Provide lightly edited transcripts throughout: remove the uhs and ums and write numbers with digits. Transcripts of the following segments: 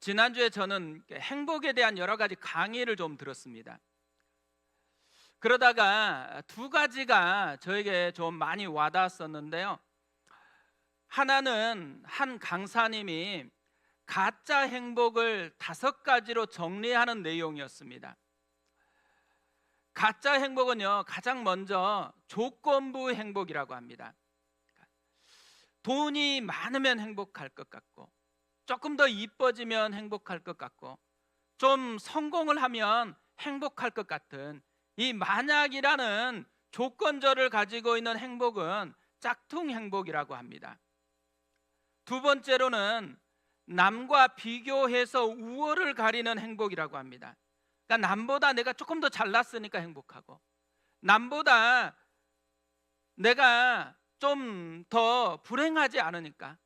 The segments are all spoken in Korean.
지난주에 저는 행복에 대한 여러 가지 강의를 좀 들었습니다. 그러다가 두 가지가 저에게 좀 많이 와닿았었는데요. 하나는 한 강사님이 가짜 행복을 5가지로 정리하는 내용이었습니다. 가짜 행복은요, 가장 먼저 조건부 행복이라고 합니다. 돈이 많으면 행복할 것 같고, 조금 더 이뻐지면 행복할 것 같고, 좀 성공을 하면 행복할 것 같은 이 만약이라는 조건절을 가지고 있는 행복은 짝퉁 행복이라고 합니다. 두 번째로는 남과 비교해서 우월을 가리는 행복이라고 합니다. 그러니까 남보다 내가 조금 더 잘났으니까 행복하고, 남보다 내가 좀 더 불행하지 않으니까,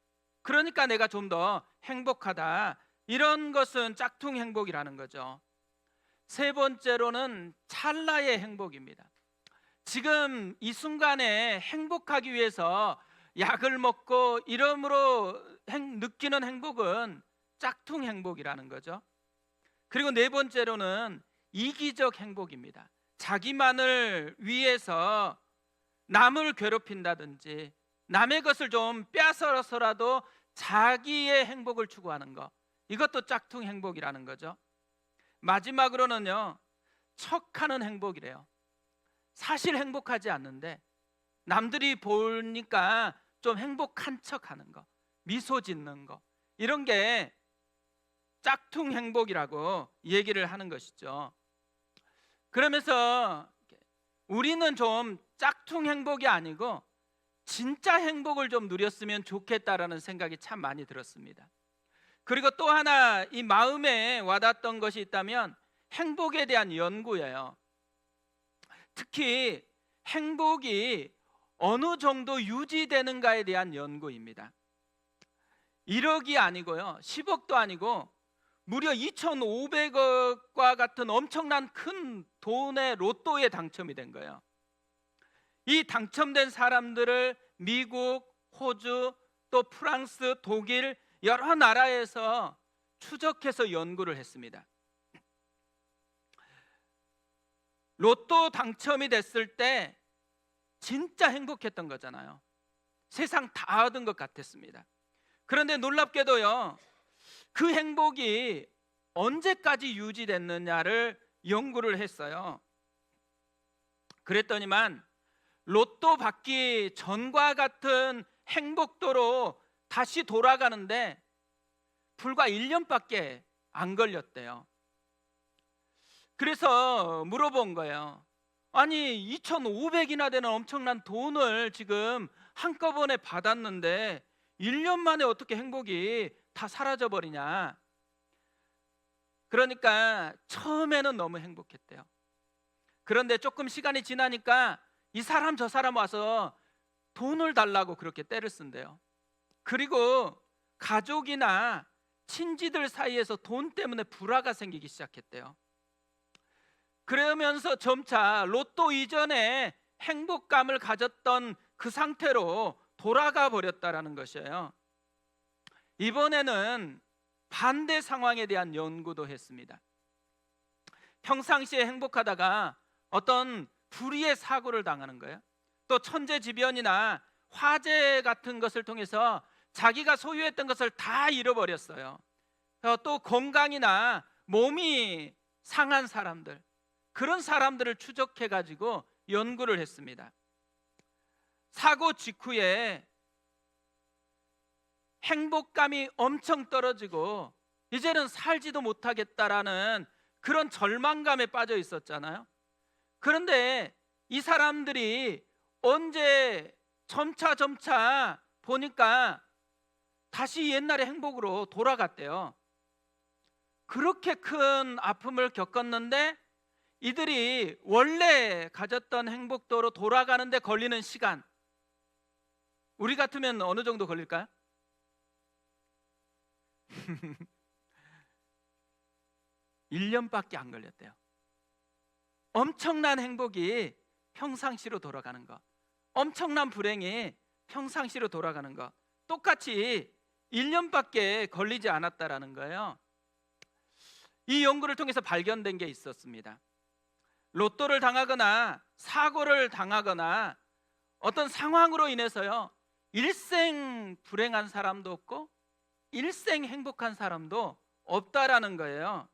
그러니까 내가 좀 더 행복하다, 이런 것은 짝퉁 행복이라는 거죠. 세 번째로는 찰나의 행복입니다. 지금 이 순간에 행복하기 위해서 약을 먹고 이러므로 느끼는 행복은 짝퉁 행복이라는 거죠. 그리고 네 번째로는 이기적 행복입니다. 자기만을 위해서 남을 괴롭힌다든지 남의 것을 좀 빼앗아서라도 자기의 행복을 추구하는 것, 이것도 짝퉁 행복이라는 거죠. 마지막으로는요, 척하는 행복이래요. 사실 행복하지 않는데 남들이 보니까 좀 행복한 척하는 거, 미소 짓는 거, 이런 게 짝퉁 행복이라고 얘기를 하는 것이죠. 그러면서 우리는 좀 짝퉁 행복이 아니고 진짜 행복을 좀 누렸으면 좋겠다라는 생각이 참 많이 들었습니다. 그리고 또 하나 이 마음에 와닿았던 것이 있다면 행복에 대한 연구예요. 특히 행복이 어느 정도 유지되는가에 대한 연구입니다. 1억이 아니고요, 10억도 아니고 무려 2,500억과 같은 엄청난 큰 돈의 로또에 당첨이 된 거예요. 이 당첨된 사람들을 미국, 호주, 또 프랑스, 독일 여러 나라에서 추적해서 연구를 했습니다. 로또 당첨이 됐을 때 진짜 행복했던 거잖아요. 세상 다 얻은 것 같았습니다. 그런데 놀랍게도요, 그 행복이 언제까지 유지됐느냐를 연구를 했어요. 그랬더니만 로또 받기 전과 같은 행복도로 다시 돌아가는데 불과 1년밖에 안 걸렸대요. 그래서 물어본 거예요. 아니 2,500이나 되는 엄청난 돈을 지금 한꺼번에 받았는데 1년 만에 어떻게 행복이 다 사라져 버리냐. 그러니까 처음에는 너무 행복했대요. 그런데 조금 시간이 지나니까 이 사람 저 사람 와서 돈을 달라고 그렇게 떼를 쓴대요. 그리고 가족이나 친지들 사이에서 돈 때문에 불화가 생기기 시작했대요. 그러면서 점차 로또 이전에 행복감을 가졌던 그 상태로 돌아가 버렸다라는 것이에요. 이번에는 반대 상황에 대한 연구도 했습니다. 평상시에 행복하다가 어떤 불의의 사고를 당하는 거예요. 또 천재지변이나 화재 같은 것을 통해서 자기가 소유했던 것을 다 잃어버렸어요. 또 건강이나 몸이 상한 사람들, 그런 사람들을 추적해가지고 연구를 했습니다. 사고 직후에 행복감이 엄청 떨어지고 이제는 살지도 못하겠다라는 그런 절망감에 빠져 있었잖아요. 그런데 이 사람들이 언제 점차 보니까 다시 옛날의 행복으로 돌아갔대요. 그렇게 큰 아픔을 겪었는데 이들이 원래 가졌던 행복도로 돌아가는데 걸리는 시간, 우리 같으면 어느 정도 걸릴까요? 1년밖에 안 걸렸대요. 엄청난 행복이 평상시로 돌아가는 것, 엄청난 불행이 평상시로 돌아가는 것, 똑같이 1년밖에 걸리지 않았다라는 거예요. 이 연구를 통해서 발견된 게 있었습니다. 로또를 당하거나 사고를 당하거나 어떤 상황으로 인해서요, 일생 불행한 사람도 없고 일생 행복한 사람도 없다라는 거예요.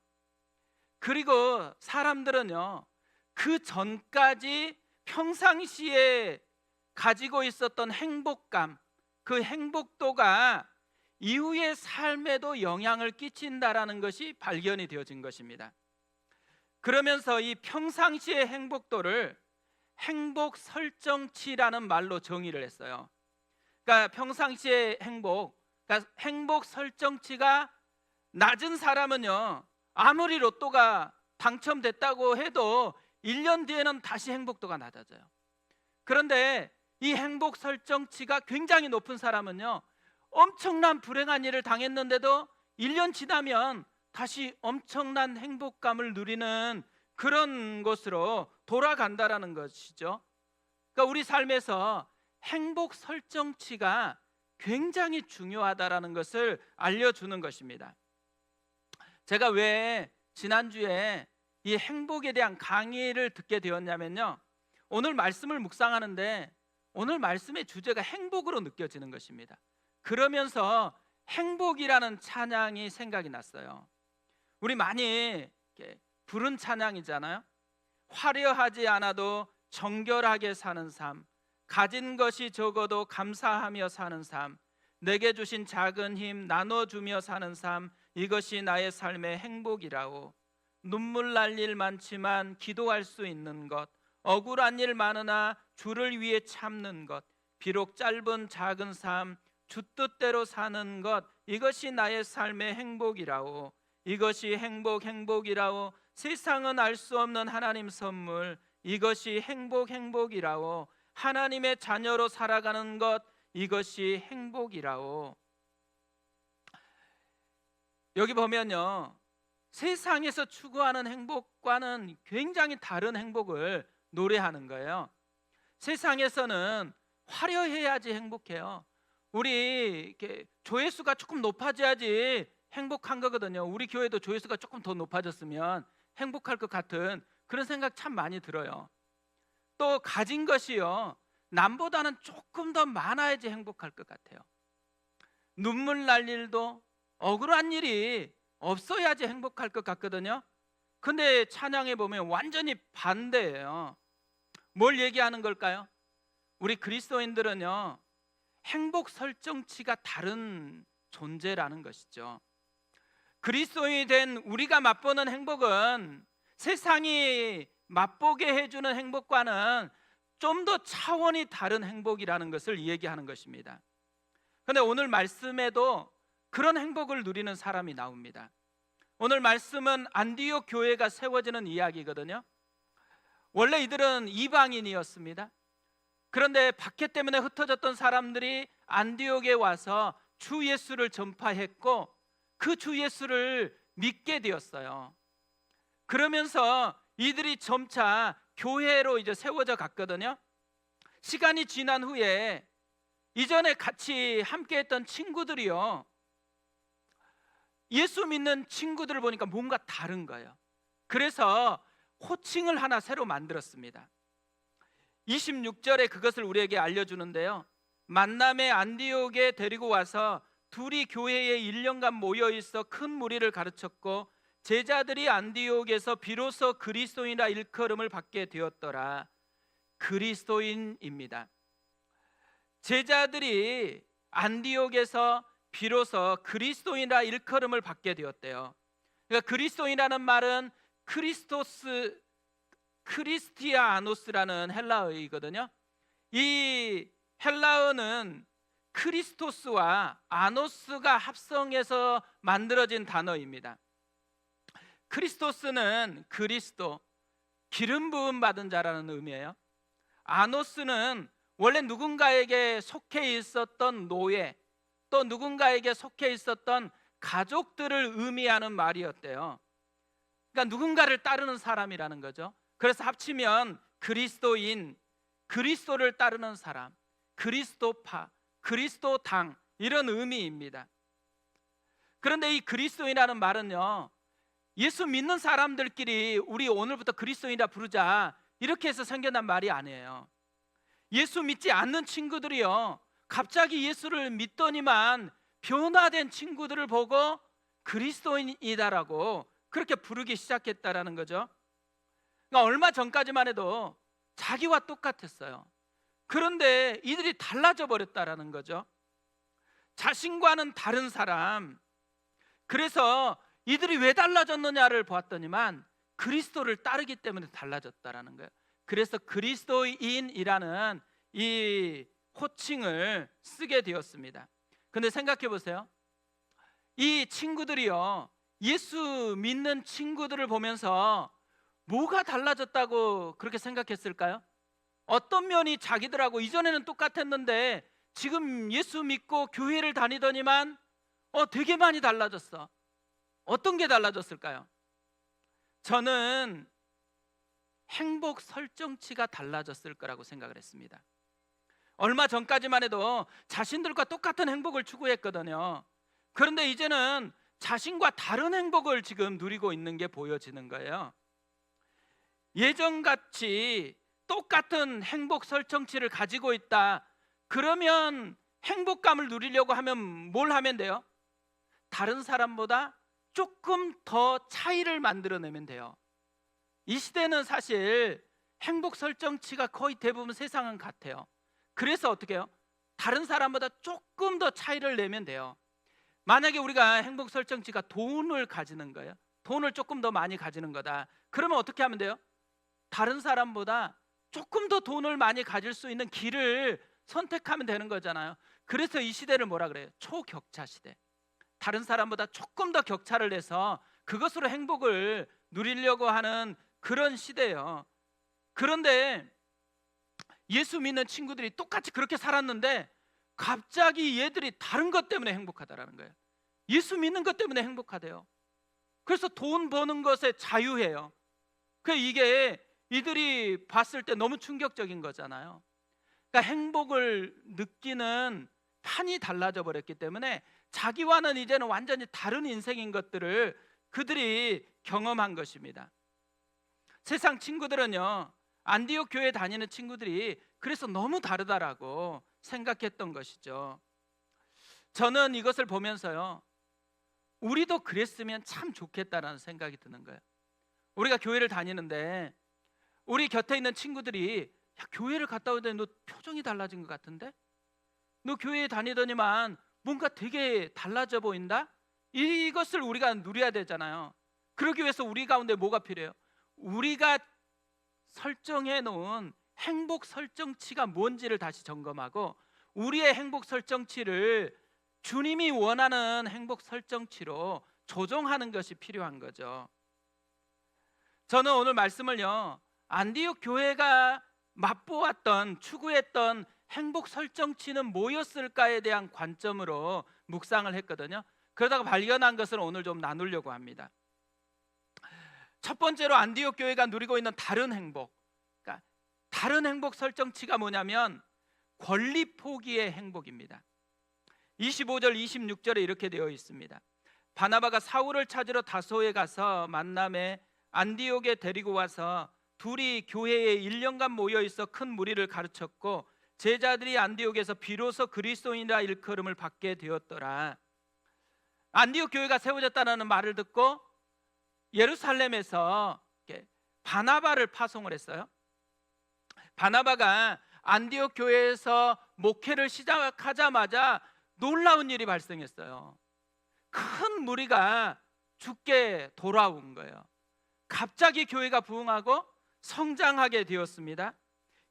그리고 사람들은요, 그 전까지 평상시에 가지고 있었던 행복감, 그 행복도가 이후의 삶에도 영향을 끼친다라는 것이 발견이 되어진 것입니다. 그러면서 이 평상시의 행복도를 행복 설정치라는 말로 정의를 했어요. 그러니까 평상시의 그러니까 행복 설정치가 낮은 사람은요, 아무리 로또가 당첨됐다고 해도 1년 뒤에는 다시 행복도가 낮아져요. 그런데 이 행복 설정치가 굉장히 높은 사람은요, 엄청난 불행한 일을 당했는데도 1년 지나면 다시 엄청난 행복감을 누리는 그런 것으로 돌아간다라는 것이죠. 그러니까 우리 삶에서 행복 설정치가 굉장히 중요하다라는 것을 알려주는 것입니다. 제가 왜 지난주에 이 행복에 대한 강의를 듣게 되었냐면요, 오늘 말씀을 묵상하는데 오늘 말씀의 주제가 행복으로 느껴지는 것입니다. 그러면서 행복이라는 찬양이 생각이 났어요. 우리 많이 부른 찬양이잖아요. 화려하지 않아도 정결하게 사는 삶, 가진 것이 적어도 감사하며 사는 삶, 내게 주신 작은 힘 나눠주며 사는 삶, 이것이 나의 삶의 행복이라오. 눈물 날 일 많지만 기도할 수 있는 것, 억울한 일 많으나 주를 위해 참는 것, 비록 짧은 작은 삶 주 뜻대로 사는 것, 이것이 나의 삶의 행복이라오. 이것이 행복이라오. 세상은 알 수 없는 하나님 선물, 이것이 행복이라오. 하나님의 자녀로 살아가는 것, 이것이 행복이라오. 여기 보면요, 세상에서 추구하는 행복과는 굉장히 다른 행복을 노래하는 거예요. 세상에서는 화려해야지 행복해요. 우리 이렇게 조회수가 조금 높아져야지 행복한 거거든요. 우리 교회도 조회수가 조금 더 높아졌으면 행복할 것 같은 그런 생각 참 많이 들어요. 또 가진 것이요, 남보다는 조금 더 많아야지 행복할 것 같아요. 눈물 날 일도, 억울한 일이 없어야지 행복할 것 같거든요. 근데 찬양에 보면 완전히 반대예요. 뭘 얘기하는 걸까요? 우리 그리스도인들은요, 행복 설정치가 다른 존재라는 것이죠. 그리스도인이 된 우리가 맛보는 행복은 세상이 맛보게 해주는 행복과는 좀 더 차원이 다른 행복이라는 것을 얘기하는 것입니다. 그런데 오늘 말씀에도 그런 행복을 누리는 사람이 나옵니다. 오늘 말씀은 안디옥 교회가 세워지는 이야기거든요. 원래 이들은 이방인이었습니다. 그런데 박해 때문에 흩어졌던 사람들이 안디옥에 와서 주 예수를 전파했고 그 주 예수를 믿게 되었어요. 그러면서 이들이 점차 교회로 이제 세워져 갔거든요. 시간이 지난 후에 이전에 같이 함께했던 친구들이요, 예수 믿는 친구들을 보니까 뭔가 다른 거예요. 그래서 호칭을 하나 새로 만들었습니다. 26절에 그것을 우리에게 알려주는데요, 만남의 안디옥에 데리고 와서 둘이 교회에 1년간 모여 있어 큰 무리를 가르쳤고 제자들이 안디옥에서 비로소 그리스도인이라 일컬음을 받게 되었더라. 그리스도인입니다. 제자들이 안디옥에서 비로소 그리스도인이라 일컬음을 받게 되었대요. 그러니까 그리스도인이라는 말은 크리스티아노스라는 헬라어이거든요. 이 헬라어는 크리스토스와 아노스가 합성해서 만들어진 단어입니다. 크리스토스는 그리스도, 기름 부음 받은 자라는 의미예요. 아노스는 원래 누군가에게 속해 있었던 노예, 또 누군가에게 속해 있었던 가족들을 의미하는 말이었대요. 그러니까 누군가를 따르는 사람이라는 거죠. 그래서 합치면 그리스도인, 그리스도를 따르는 사람, 그리스도파, 그리스도당, 이런 의미입니다. 그런데 이 그리스도인이라는 말은요, 예수 믿는 사람들끼리 우리 오늘부터 그리스도인이라 부르자 이렇게 해서 생겨난 말이 아니에요. 예수 믿지 않는 친구들이요, 갑자기 예수를 믿더니만 변화된 친구들을 보고 그리스도인이다라고 그렇게 부르기 시작했다라는 거죠. 그러니까 얼마 전까지만 해도 자기와 똑같았어요. 그런데 이들이 달라져 버렸다라는 거죠. 자신과는 다른 사람. 그래서 이들이 왜 달라졌느냐를 보았더니만 그리스도를 따르기 때문에 달라졌다라는 거예요. 그래서 그리스도인이라는 이 호칭을 쓰게 되었습니다. 근데 생각해 보세요. 이 친구들이요, 예수 믿는 친구들을 보면서 뭐가 달라졌다고 그렇게 생각했을까요? 어떤 면이 자기들하고 이전에는 똑같았는데 지금 예수 믿고 교회를 다니더니만 되게 많이 달라졌어. 어떤 게 달라졌을까요? 저는 행복 설정치가 달라졌을 거라고 생각을 했습니다. 얼마 전까지만 해도 자신들과 똑같은 행복을 추구했거든요. 그런데 이제는 자신과 다른 행복을 지금 누리고 있는 게 보여지는 거예요. 예전같이 똑같은 행복 설정치를 가지고 있다. 그러면 행복감을 누리려고 하면 뭘 하면 돼요? 다른 사람보다 조금 더 차이를 만들어내면 돼요. 이 시대는 사실 행복 설정치가 거의 대부분 세상은 같아요. 그래서 어떻게 해요? 다른 사람보다 조금 더 차이를 내면 돼요. 만약에 우리가 행복 설정치가 돈을 가지는 거예요. 돈을 조금 더 많이 가지는 거다. 그러면 어떻게 하면 돼요? 다른 사람보다 조금 더 돈을 많이 가질 수 있는 길을 선택하면 되는 거잖아요. 그래서 이 시대를 뭐라 그래요? 초격차 시대. 다른 사람보다 조금 더 격차를 내서 그것으로 행복을 누리려고 하는 그런 시대예요. 그런데 예수 믿는 친구들이 똑같이 그렇게 살았는데 갑자기 얘들이 다른 것 때문에 행복하다라는 거예요. 예수 믿는 것 때문에 행복하대요. 그래서 돈 버는 것에 자유해요. 이게 이들이 봤을 때 너무 충격적인 거잖아요. 그러니까 행복을 느끼는 판이 달라져 버렸기 때문에 자기와는 이제는 완전히 다른 인생인 것들을 그들이 경험한 것입니다. 세상 친구들은요, 안디옥 교회 다니는 친구들이 그래서 너무 다르다라고 생각했던 것이죠. 저는 이것을 보면서요, 우리도 그랬으면 참 좋겠다라는 생각이 드는 거예요. 우리가 교회를 다니는데 우리 곁에 있는 친구들이 야, 교회를 갔다 오더니 너 표정이 달라진 것 같은데? 너 교회에 다니더니만 뭔가 되게 달라져 보인다? 이것을 우리가 누려야 되잖아요. 그러기 위해서 우리 가운데 뭐가 필요해요? 우리가 설정해 놓은 행복 설정치가 뭔지를 다시 점검하고 우리의 행복 설정치를 주님이 원하는 행복 설정치로 조정하는 것이 필요한 거죠. 저는 오늘 말씀을요, 안디옥 교회가 맛보았던, 추구했던 행복 설정치는 뭐였을까에 대한 관점으로 묵상을 했거든요. 그러다가 발견한 것을 오늘 좀 나누려고 합니다. 첫 번째로 안디옥 교회가 누리고 있는 다른 행복, 그러니까 다른 행복 설정치가 뭐냐면 권리 포기의 행복입니다. 25절 26절에 이렇게 되어 있습니다. 바나바가 사울을 찾으러 다소에 가서 만남에 안디옥에 데리고 와서 둘이 교회에 1년간 모여 있어 큰 무리를 가르쳤고 제자들이 안디옥에서 비로소 그리스도인이라 일컬음을 받게 되었더라. 안디옥 교회가 세워졌다는 말을 듣고 예루살렘에서 바나바를 파송을 했어요. 바나바가 안디옥 교회에서 목회를 시작하자마자 놀라운 일이 발생했어요. 큰 무리가 죽게 돌아온 거예요. 갑자기 교회가 부흥하고 성장하게 되었습니다.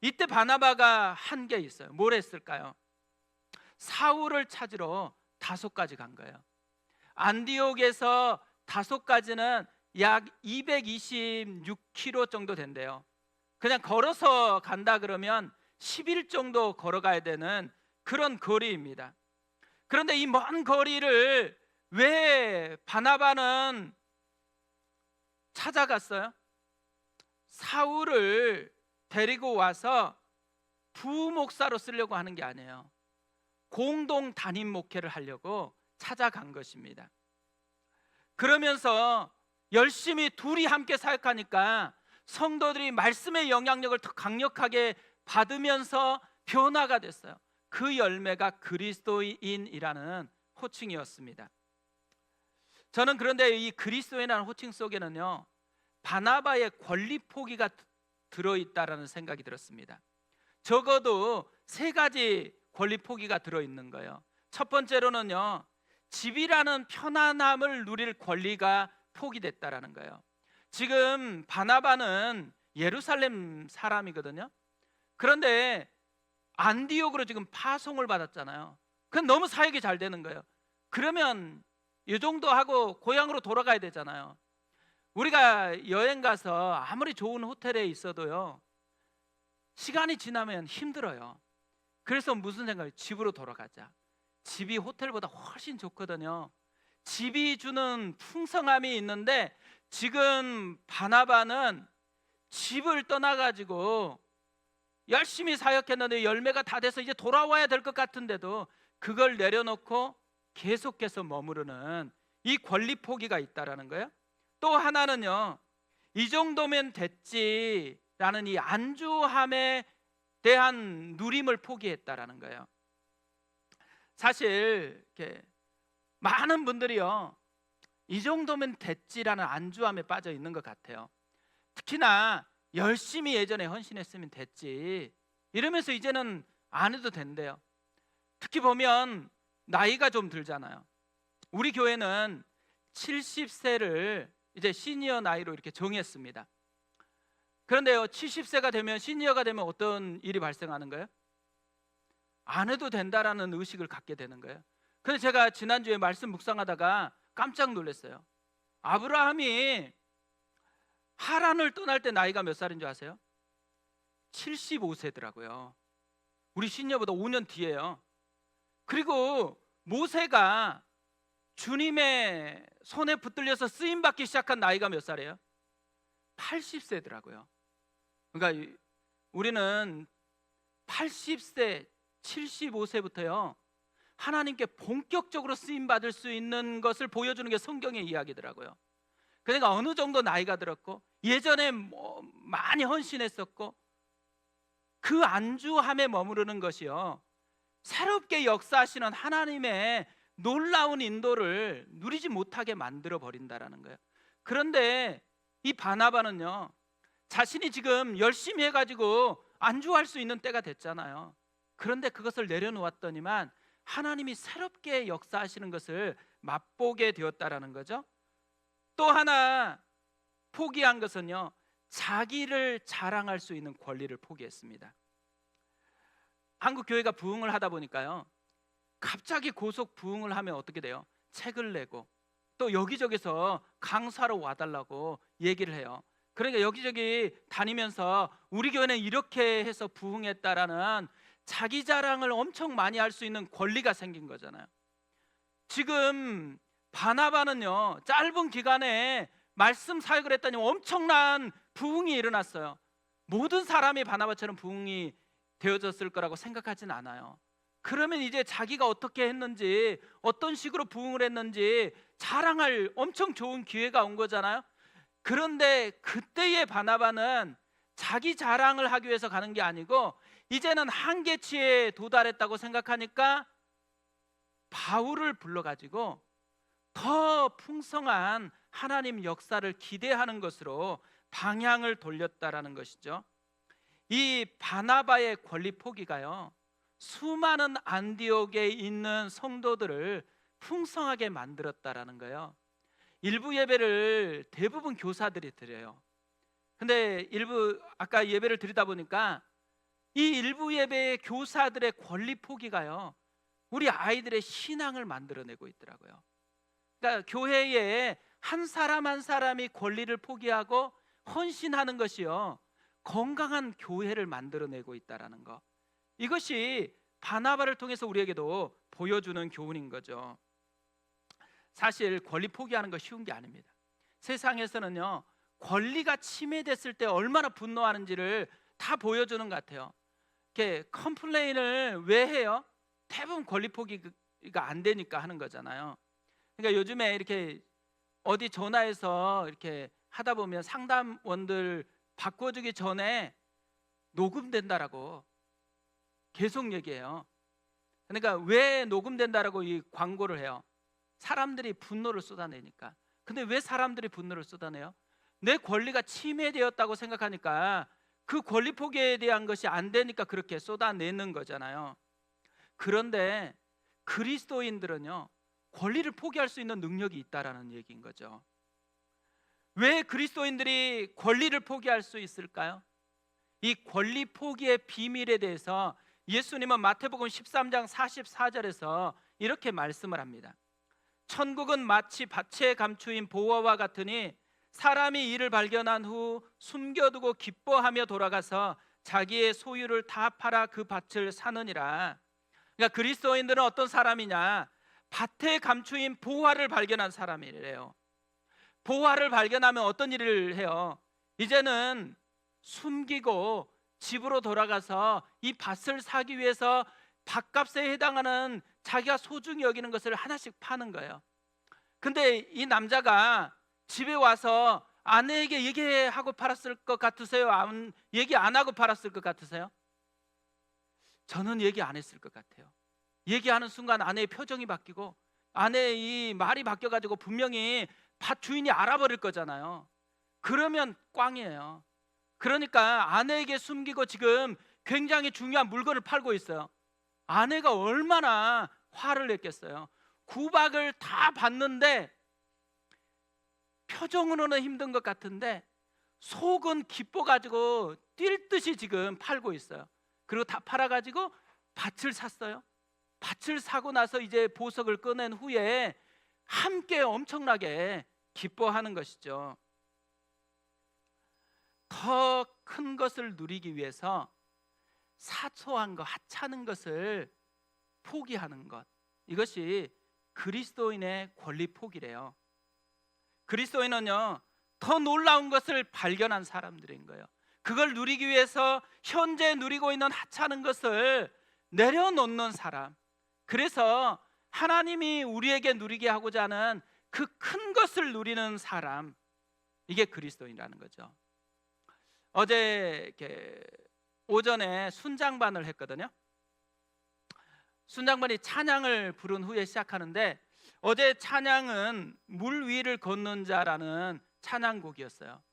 이때 바나바가 한 게 있어요. 뭘 했을까요? 사울을 찾으러 다소까지 간 거예요. 안디옥에서 다소까지는 약 226km 정도 된대요. 그냥 걸어서 간다 그러면 10일 정도 걸어가야 되는 그런 거리입니다. 그런데 이 먼 거리를 왜 바나바는 찾아갔어요? 사울을 데리고 와서 부목사로 쓰려고 하는 게 아니에요. 공동 담임 목회를 하려고 찾아간 것입니다. 그러면서 열심히 둘이 함께 사역하니까 성도들이 말씀의 영향력을 더 강력하게 받으면서 변화가 됐어요. 그 열매가 그리스도인이라는 호칭이었습니다. 저는 그런데 이 그리스도인이라는 호칭 속에는요, 바나바의 권리 포기가 들어있다라는 생각이 들었습니다. 적어도 세 가지 권리 포기가 들어있는 거예요. 첫 번째로는요, 집이라는 편안함을 누릴 권리가 포기됐다라는 거예요. 지금 바나바는 예루살렘 사람이거든요. 그런데 안디옥으로 지금 파송을 받았잖아요. 그건 너무 사역이 잘 되는 거예요. 그러면 이 정도 하고 고향으로 돌아가야 되잖아요. 우리가 여행 가서 아무리 좋은 호텔에 있어도요, 시간이 지나면 힘들어요. 그래서 무슨 생각이에요? 집으로 돌아가자. 집이 호텔보다 훨씬 좋거든요. 집이 주는 풍성함이 있는데 지금 바나바는 집을 떠나가지고 열심히 사역했는데 열매가 다 돼서 이제 돌아와야 될 것 같은데도 그걸 내려놓고 계속해서 머무르는 이 권리 포기가 있다라는 거예요. 또 하나는요, 이 정도면 됐지라는 이 안주함에 대한 누림을 포기했다라는 거예요. 사실 이렇게 많은 분들이요, 이 정도면 됐지라는 안주함에 빠져 있는 것 같아요. 특히나 열심히 예전에 헌신했으면 됐지 이러면서 이제는 안 해도 된대요. 특히 보면 나이가 좀 들잖아요. 우리 교회는 70세를 이제 시니어 나이로 이렇게 정했습니다. 그런데요, 70세가 되면, 시니어가 되면 어떤 일이 발생하는 거예요? 안 해도 된다라는 의식을 갖게 되는 거예요. 그래서 제가 지난주에 말씀 묵상하다가 깜짝 놀랐어요. 아브라함이 하란을 떠날 때 나이가 몇 살인 줄 아세요? 75세더라고요. 우리 시니어보다 5년 뒤에요. 그리고 모세가 주님의 손에 붙들려서 쓰임받기 시작한 나이가 몇 살이에요? 80세더라고요. 그러니까 우리는 80세, 75세부터요 하나님께 본격적으로 쓰임받을 수 있는 것을 보여주는 게 성경의 이야기더라고요. 그러니까 어느 정도 나이가 들었고 예전에 많이 헌신했었고 그 안주함에 머무르는 것이요, 새롭게 역사하시는 하나님의 놀라운 인도를 누리지 못하게 만들어 버린다라는 거예요. 그런데 이 바나바는요, 자신이 지금 열심히 해가지고 안주할 수 있는 때가 됐잖아요. 그런데 그것을 내려놓았더니만 하나님이 새롭게 역사하시는 것을 맛보게 되었다라는 거죠. 또 하나 포기한 것은요, 자기를 자랑할 수 있는 권리를 포기했습니다. 한국 교회가 부흥을 하다 보니까요, 갑자기 고속 부흥을 하면 어떻게 돼요? 책을 내고 또 여기저기서 강사로 와달라고 얘기를 해요. 그러니까 여기저기 다니면서 우리 교회는 이렇게 해서 부흥했다라는 자기 자랑을 엄청 많이 할 수 있는 권리가 생긴 거잖아요. 지금 바나바는요, 짧은 기간에 말씀 사역을 했더니 엄청난 부흥이 일어났어요. 모든 사람이 바나바처럼 부흥이 되어졌을 거라고 생각하진 않아요. 그러면 이제 자기가 어떻게 했는지, 어떤 식으로 부흥을 했는지 자랑할 엄청 좋은 기회가 온 거잖아요. 그런데 그때의 바나바는 자기 자랑을 하기 위해서 가는 게 아니고 이제는 한계치에 도달했다고 생각하니까 바울을 불러가지고 더 풍성한 하나님 역사를 기대하는 것으로 방향을 돌렸다라는 것이죠. 이 바나바의 권리 포기가요, 수많은 안디옥에 있는 성도들을 풍성하게 만들었다라는 거예요. 일부 예배를 대부분 교사들이 드려요. 근데 아까 예배를 드리다 보니까 이 일부 예배의 교사들의 권리 포기가요, 우리 아이들의 신앙을 만들어내고 있더라고요. 그러니까 교회에 한 사람 한 사람이 권리를 포기하고 헌신하는 것이요, 건강한 교회를 만들어내고 있다라는 거. 이것이 바나바를 통해서 우리에게도 보여주는 교훈인 거죠. 사실 권리 포기하는 거 쉬운 게 아닙니다. 세상에서는요, 권리가 침해됐을 때 얼마나 분노하는지를 다 보여주는 것 같아요. 이렇게 컴플레인을 왜 해요? 대부분 권리 포기가 안 되니까 하는 거잖아요. 그러니까 요즘에 이렇게 어디 전화해서 이렇게 하다 보면 상담원들 바꿔주기 전에 녹음된다라고 계속 얘기해요. 그러니까 왜 녹음된다라고 이 광고를 해요? 사람들이 분노를 쏟아내니까. 근데 왜 사람들이 분노를 쏟아내요? 내 권리가 침해되었다고 생각하니까 그 권리 포기에 대한 것이 안 되니까 그렇게 쏟아내는 거잖아요. 그런데 그리스도인들은요, 권리를 포기할 수 있는 능력이 있다라는 얘기인 거죠. 왜 그리스도인들이 권리를 포기할 수 있을까요? 이 권리 포기의 비밀에 대해서 예수님은 마태복음 13장 44절에서 이렇게 말씀을 합니다. 천국은 마치 밭에 감추인 보화와 같으니 사람이 이를 발견한 후 숨겨두고 기뻐하며 돌아가서 자기의 소유를 다 팔아 그 밭을 사느니라. 그러니까 그리스도인들은 어떤 사람이냐? 밭에 감추인 보화를 발견한 사람이래요. 보화를 발견하면 어떤 일을 해요? 이제는 숨기고 집으로 돌아가서 이 밭을 사기 위해서 밭값에 해당하는 자기가 소중히 여기는 것을 하나씩 파는 거예요. 근데 이 남자가 집에 와서 아내에게 얘기하고 팔았을 것 같으세요? 얘기 안 하고 팔았을 것 같으세요? 저는 얘기 안 했을 것 같아요. 얘기하는 순간 아내의 표정이 바뀌고 아내의 이 말이 바뀌어가지고 분명히 밭 주인이 알아버릴 거잖아요. 그러면 꽝이에요. 그러니까 아내에게 숨기고 지금 굉장히 중요한 물건을 팔고 있어요. 아내가 얼마나 화를 냈겠어요. 구박을 다 받는데 표정으로는 힘든 것 같은데 속은 기뻐가지고 뛸 듯이 지금 팔고 있어요. 그리고 다 팔아가지고 밭을 샀어요. 밭을 사고 나서 이제 보석을 꺼낸 후에 함께 엄청나게 기뻐하는 것이죠. 더 큰 것을 누리기 위해서 사소한 것, 하찮은 것을 포기하는 것, 이것이 그리스도인의 권리 포기래요. 그리스도인은요, 더 놀라운 것을 발견한 사람들인 거예요. 그걸 누리기 위해서 현재 누리고 있는 하찮은 것을 내려놓는 사람. 그래서 하나님이 우리에게 누리게 하고자 하는 그 큰 것을 누리는 사람, 이게 그리스도인이라는 거죠. 어제 이렇게 오전에 순장반을 했거든요. 순장반이 찬양을 부른 후에 시작하는데 어제 찬양은 물 위를 걷는 자라는 찬양곡이었어요.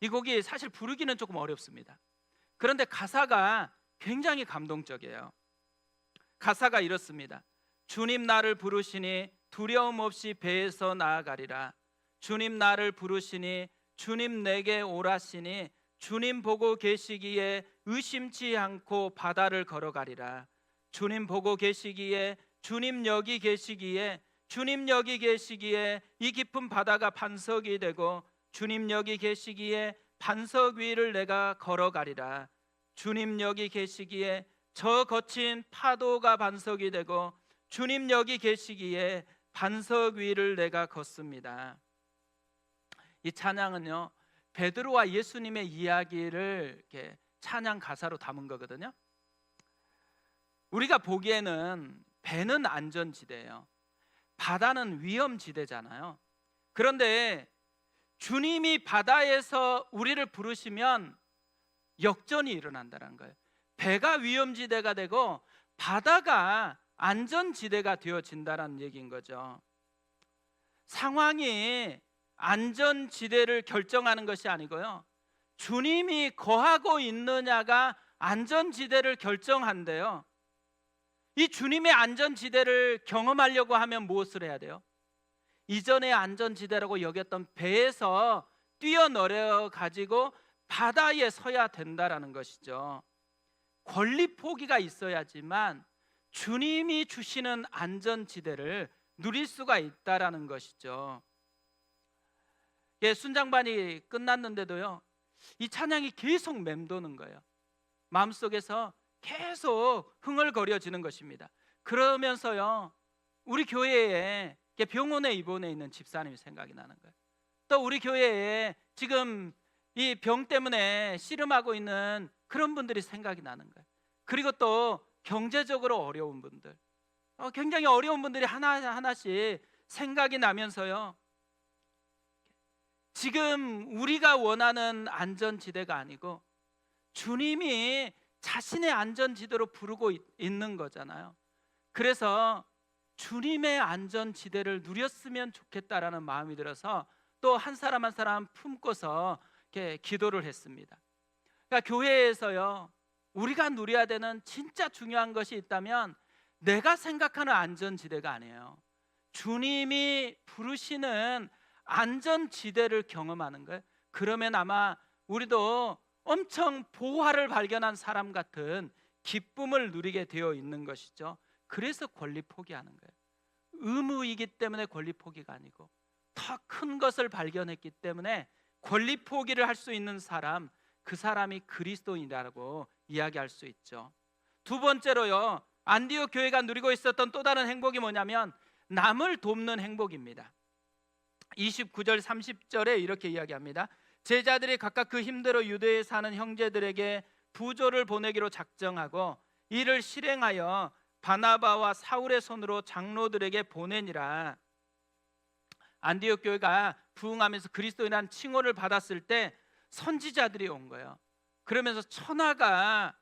이 곡이 사실 부르기는 조금 어렵습니다. 그런데 가사가 굉장히 감동적이에요. 가사가 이렇습니다. 주님 나를 부르시니 두려움 없이 배에서 나아가리라. 주님 나를 부르시니 주님 내게 오라시니 주님 보고 계시기에 의심치 않고 바다를 걸어가리라. 주님 보고 계시기에 주님 여기 계시기에 주님 여기 계시기에 이 깊은 바다가 반석이 되고 주님 여기 계시기에 반석 위를 내가 걸어가리라. 주님 여기 계시기에 저 거친 파도가 반석이 되고 주님 여기 계시기에 반석 위를 내가 걷습니다. 이 찬양은요, 베드로와 예수님의 이야기를 이렇게 찬양 가사로 담은 거거든요. 우리가 보기에는 배는 안전지대예요. 바다는 위험지대잖아요. 그런데 주님이 바다에서 우리를 부르시면 역전이 일어난다는 거예요. 배가 위험지대가 되고 바다가 안전지대가 되어진다는 얘기인 거죠. 상황이 안전지대를 결정하는 것이 아니고요, 주님이 거하고 있느냐가 안전지대를 결정한대요. 이 주님의 안전지대를 경험하려고 하면 무엇을 해야 돼요? 이전의 안전지대라고 여겼던 배에서 뛰어내려 가지고 바다에 서야 된다라는 것이죠. 권리 포기가 있어야지만 주님이 주시는 안전지대를 누릴 수가 있다라는 것이죠. 순장반이 끝났는데도요, 이 찬양이 계속 맴도는 거예요. 마음속에서 계속 흥얼거려지는 것입니다. 그러면서요, 우리 교회에 병원에 입원해 있는 집사님이 생각이 나는 거예요. 또 우리 교회에 지금 이 병 때문에 씨름하고 있는 그런 분들이 생각이 나는 거예요. 그리고 또 경제적으로 어려운 분들, 굉장히 어려운 분들이 하나하나씩 생각이 나면서요, 지금 우리가 원하는 안전지대가 아니고 주님이 자신의 안전지대로 부르고 있는 거잖아요. 그래서 주님의 안전지대를 누렸으면 좋겠다라는 마음이 들어서 또 한 사람 한 사람 품고서 이렇게 기도를 했습니다. 그러니까 교회에서요, 우리가 누려야 되는 진짜 중요한 것이 있다면 내가 생각하는 안전지대가 아니에요. 주님이 부르시는 안전지대를 경험하는 거예요. 그러면 아마 우리도 엄청 보화를 발견한 사람 같은 기쁨을 누리게 되어 있는 것이죠. 그래서 권리 포기하는 거예요. 의무이기 때문에 권리 포기가 아니고 더 큰 것을 발견했기 때문에 권리 포기를 할 수 있는 사람, 그 사람이 그리스도인이라고 이야기할 수 있죠. 두 번째로요, 안디옥 교회가 누리고 있었던 또 다른 행복이 뭐냐면 남을 돕는 행복입니다. 29절 30절에 이렇게 이야기합니다. 제자들이 각각 그 힘대로 유대에 사는 형제들에게 부조를 보내기로 작정하고 이를 실행하여 바나바와 사울의 손으로 장로들에게 보내니라. 안디옥 교회가 부흥하면서 그리스도인이라는 칭호를 받았을 때 선지자들이 온 거예요. 그러면서 천하가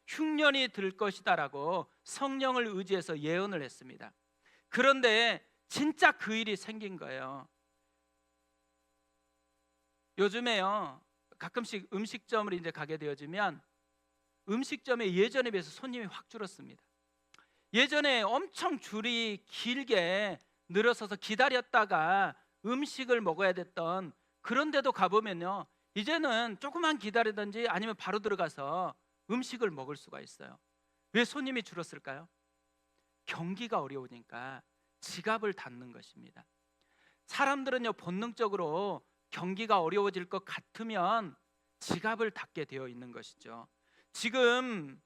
흉년이 들 것이다라고 성령을 의지해서 예언을 했습니다. 그런데 진짜 그 일이 생긴 거예요. 요즘에요, 가끔씩 음식점을 이제 가게 되어지면 음식점에 예전에 비해서 손님이 확 줄었습니다. 예전에 엄청 줄이 길게 늘어서서 기다렸다가 음식을 먹어야 됐던 그런 데도 가보면요, 이제는 조금만 기다리든지 아니면 바로 들어가서 음식을 먹을 수가 있어요. 왜 손님이 줄었을까요? 경기가 어려우니까 지갑을 닫는 것입니다. 사람들은요, 본능적으로 경기가 어려워질 것 같으면 지갑을 닫게 되어 있는 것이죠. 지금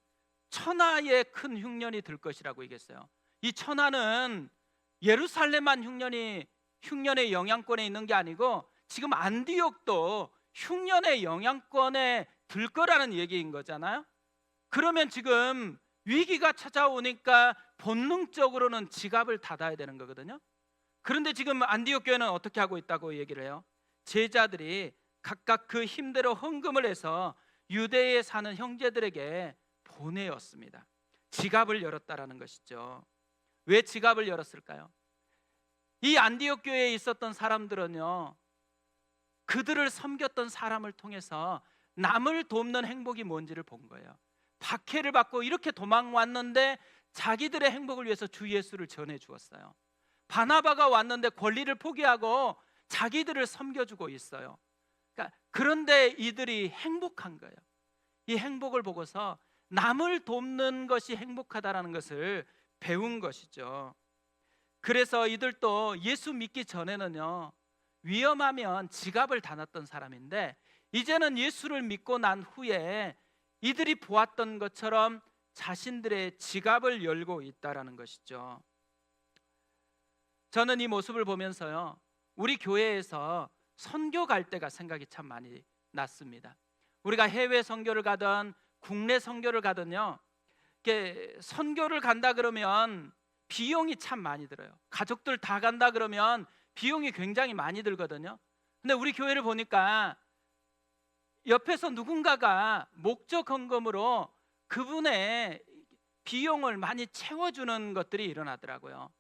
천하에 큰 흉년이 들 것이라고 얘기했어요. 이 천하는 예루살렘만 흉년의 영향권에 있는 게 아니고 지금 안디옥도 흉년의 영향권에 들 거라는 얘기인 거잖아요. 그러면 지금 위기가 찾아오니까 본능적으로는 지갑을 닫아야 되는 거거든요. 그런데 지금 안디옥 교회는 어떻게 하고 있다고 얘기를 해요? 제자들이 각각 그 힘대로 헌금을 해서 유대에 사는 형제들에게 보내었습니다. 지갑을 열었다라는 것이죠. 왜 지갑을 열었을까요? 이 안디옥 교회에 있었던 사람들은요, 그들을 섬겼던 사람을 통해서 남을 돕는 행복이 뭔지를 본 거예요. 박해를 받고 이렇게 도망왔는데 자기들의 행복을 위해서 주 예수를 전해 주었어요. 바나바가 왔는데 권리를 포기하고 자기들을 섬겨주고 있어요. 그러니까 그런데 이들이 행복한 거예요. 이 행복을 보고서 남을 돕는 것이 행복하다라는 것을 배운 것이죠. 그래서 이들도 예수 믿기 전에는요, 위험하면 지갑을 닫았던 사람인데 이제는 예수를 믿고 난 후에 이들이 보았던 것처럼 자신들의 지갑을 열고 있다라는 것이죠. 저는 이 모습을 보면서요, 우리 교회에서 선교 갈 때가 생각이 참 많이 났습니다. 우리가 해외 선교를 가든 국내 선교를 가든요, 이렇게 선교를 간다 그러면 비용이 참 많이 들어요. 가족들 다 간다 그러면 비용이 굉장히 많이 들거든요. 근데 우리 교회를 보니까 옆에서 누군가가 목적 헌금으로 그분의 비용을 많이 채워주는 것들이 일어나더라고요.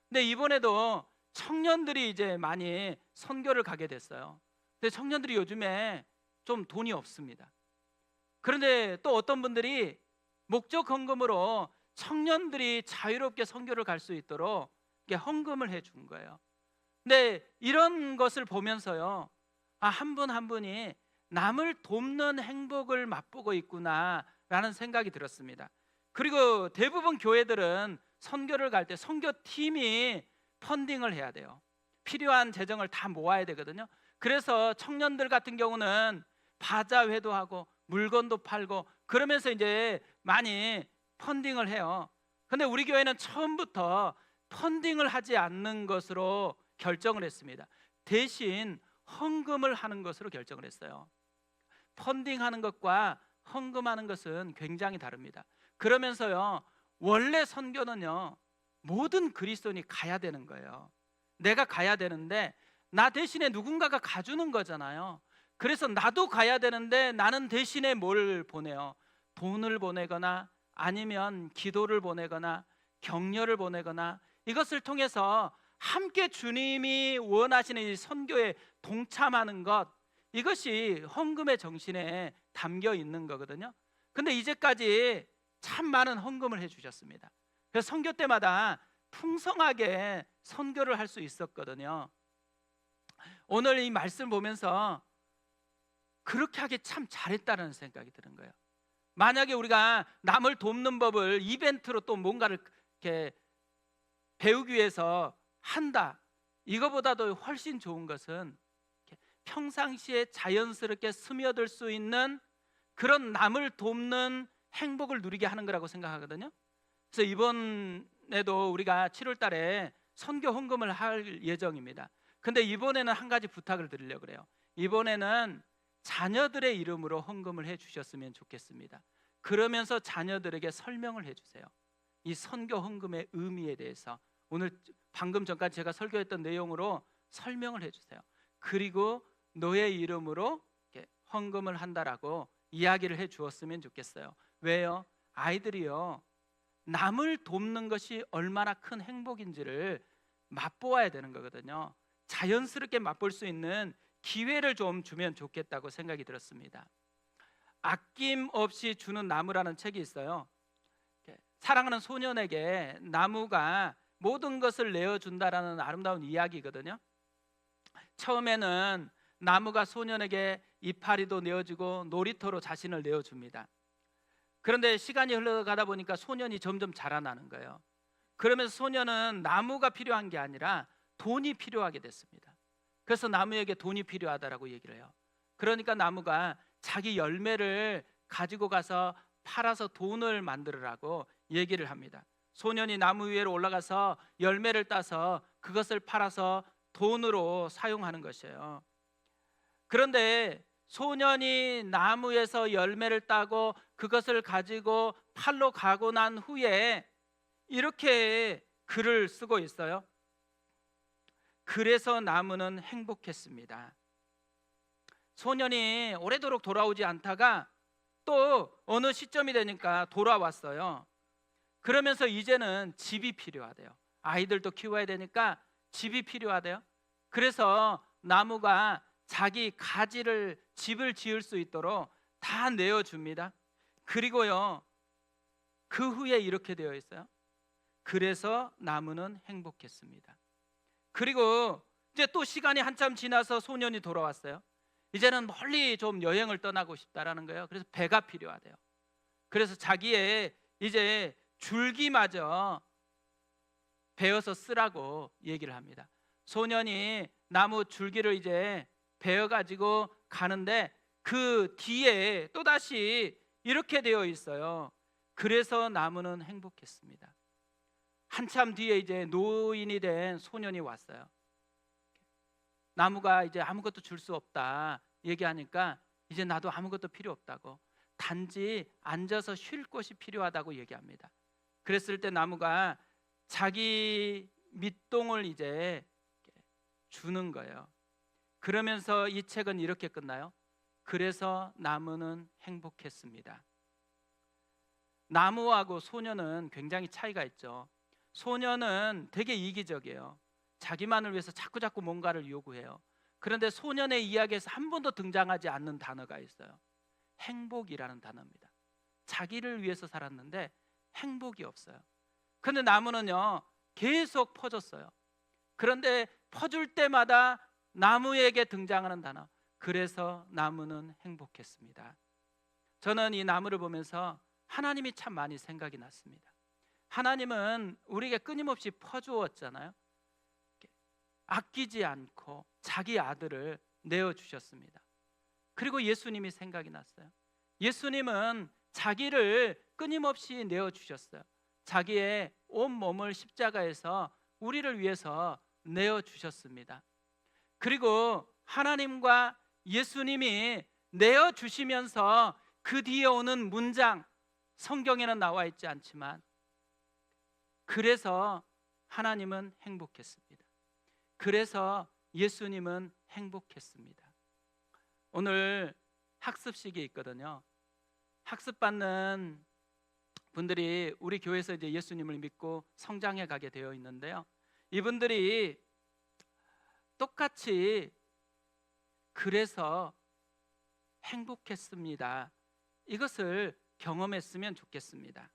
근데 이번에도 청년들이 이제 많이 선교를 가게 됐어요. 근데 청년들이 요즘에 좀 돈이 없습니다. 그런데 또 어떤 분들이 목적 헌금으로 청년들이 자유롭게 선교를 갈 수 있도록 헌금을 해준 거예요. 근데 이런 것을 보면서요, 한 분 한 분이 남을 돕는 행복을 맛보고 있구나라는 생각이 들었습니다. 그리고 대부분 교회들은 선교를 갈 때 선교팀이 펀딩을 해야 돼요. 필요한 재정을 다 모아야 되거든요. 그래서 청년들 같은 경우는 바자회도 하고 물건도 팔고 그러면서 이제 많이 펀딩을 해요. 근데 우리 교회는 처음부터 펀딩을 하지 않는 것으로 결정을 했습니다. 대신 헌금을 하는 것으로 결정을 했어요. 펀딩하는 것과 헌금하는 것은 굉장히 다릅니다. 그러면서요, 원래 선교는요, 모든 그리스도인이 가야 되는 거예요. 내가 가야 되는데 나 대신에 누군가가 가주는 거잖아요. 그래서 나도 가야 되는데 나는 대신에 뭘 보내요? 돈을 보내거나 아니면 기도를 보내거나 격려를 보내거나 이것을 통해서 함께 주님이 원하시는 이 선교에 동참하는 것, 이것이 헌금의 정신에 담겨 있는 거거든요. 근데 이제까지 참 많은 헌금을 해주셨습니다. 그래서 선교 때마다 풍성하게 선교를 할 수 있었거든요. 오늘 이 말씀 보면서 그렇게 하기 참 잘했다는 생각이 드는 거예요. 만약에 우리가 남을 돕는 법을 이벤트로 또 뭔가를 이렇게 배우기 위해서 한다, 이거보다도 훨씬 좋은 것은 평상시에 자연스럽게 스며들 수 있는 그런 남을 돕는 행복을 누리게 하는 거라고 생각하거든요. 그래서 이번에도 우리가 7월 달에 선교 헌금을 할 예정입니다. 근데 이번에는 한 가지 부탁을 드리려고 그래요. 이번에는 자녀들의 이름으로 헌금을 해 주셨으면 좋겠습니다. 그러면서 자녀들에게 설명을 해 주세요. 이 선교 헌금의 의미에 대해서 오늘 방금 전까지 제가 설교했던 내용으로 설명을 해 주세요. 그리고 너의 이름으로 헌금을 한다라고 이야기를 해 주었으면 좋겠어요. 왜요? 아이들이요, 남을 돕는 것이 얼마나 큰 행복인지를 맛보아야 되는 거거든요. 자연스럽게 맛볼 수 있는 기회를 좀 주면 좋겠다고 생각이 들었습니다. 아낌없이 주는 나무라는 책이 있어요. 사랑하는 소년에게 나무가 모든 것을 내어준다라는 아름다운 이야기거든요. 처음에는 나무가 소년에게 이파리도 내어주고 놀이터로 자신을 내어줍니다. 그런데 시간이 흘러가다 보니까 소년이 점점 자라나는 거예요. 그러면서 소년은 나무가 필요한 게 아니라 돈이 필요하게 됐습니다. 그래서 나무에게 돈이 필요하다라고 얘기를 해요. 그러니까 나무가 자기 열매를 가지고 가서 팔아서 돈을 만들으라고 얘기를 합니다. 소년이 나무 위로 올라가서 열매를 따서 그것을 팔아서 돈으로 사용하는 것이에요. 그런데 소년이 나무에서 열매를 따고 그것을 가지고 팔러 가고 난 후에 이렇게 글을 쓰고 있어요. 그래서 나무는 행복했습니다. 소년이 오래도록 돌아오지 않다가 또 어느 시점이 되니까 돌아왔어요. 그러면서 이제는 집이 필요하대요. 아이들도 키워야 되니까 집이 필요하대요. 그래서 나무가 자기 가지를 집을 지을 수 있도록 다 내어줍니다. 그리고요, 그 후에 이렇게 되어 있어요. 그래서 나무는 행복했습니다. 그리고 이제 또 시간이 한참 지나서 소년이 돌아왔어요. 이제는 멀리 좀 여행을 떠나고 싶다라는 거예요. 그래서 배가 필요하대요. 그래서 자기의 이제 줄기마저 베어서 쓰라고 얘기를 합니다. 소년이 나무 줄기를 이제 베어 가지고 가는데 그 뒤에 또다시 이렇게 되어 있어요. 그래서 나무는 행복했습니다. 한참 뒤에 이제 노인이 된 소년이 왔어요. 나무가 이제 아무것도 줄 수 없다 얘기하니까 이제 나도 아무것도 필요 없다고, 단지 앉아서 쉴 곳이 필요하다고 얘기합니다. 그랬을 때 나무가 자기 밑동을 이제 주는 거예요. 그러면서 이 책은 이렇게 끝나요. 그래서 나무는 행복했습니다. 나무하고 소년은 굉장히 차이가 있죠. 소년은 되게 이기적이에요. 자기만을 위해서 자꾸자꾸 뭔가를 요구해요. 그런데 소년의 이야기에서 한 번도 등장하지 않는 단어가 있어요. 행복이라는 단어입니다. 자기를 위해서 살았는데 행복이 없어요. 그런데 나무는요, 계속 퍼졌어요. 그런데 퍼줄 때마다 나무에게 등장하는 단어, 그래서 나무는 행복했습니다. 저는 이 나무를 보면서 하나님이 참 많이 생각이 났습니다. 하나님은 우리에게 끊임없이 퍼주었잖아요. 아끼지 않고 자기 아들을 내어주셨습니다. 그리고 예수님이 생각이 났어요. 예수님은 자기를 끊임없이 내어주셨어요. 자기의 온 몸을 십자가에서 우리를 위해서 내어주셨습니다. 그리고 하나님과 예수님이 내어주시면서 그 뒤에 오는 문장, 성경에는 나와 있지 않지만, 그래서 하나님은 행복했습니다. 그래서 예수님은 행복했습니다. 오늘 학습식이 있거든요. 학습받는 분들이 우리 교회에서 이제 예수님을 믿고 성장해 가게 되어 있는데요. 이분들이 똑같이 그래서 행복했습니다, 이것을 경험했으면 좋겠습니다.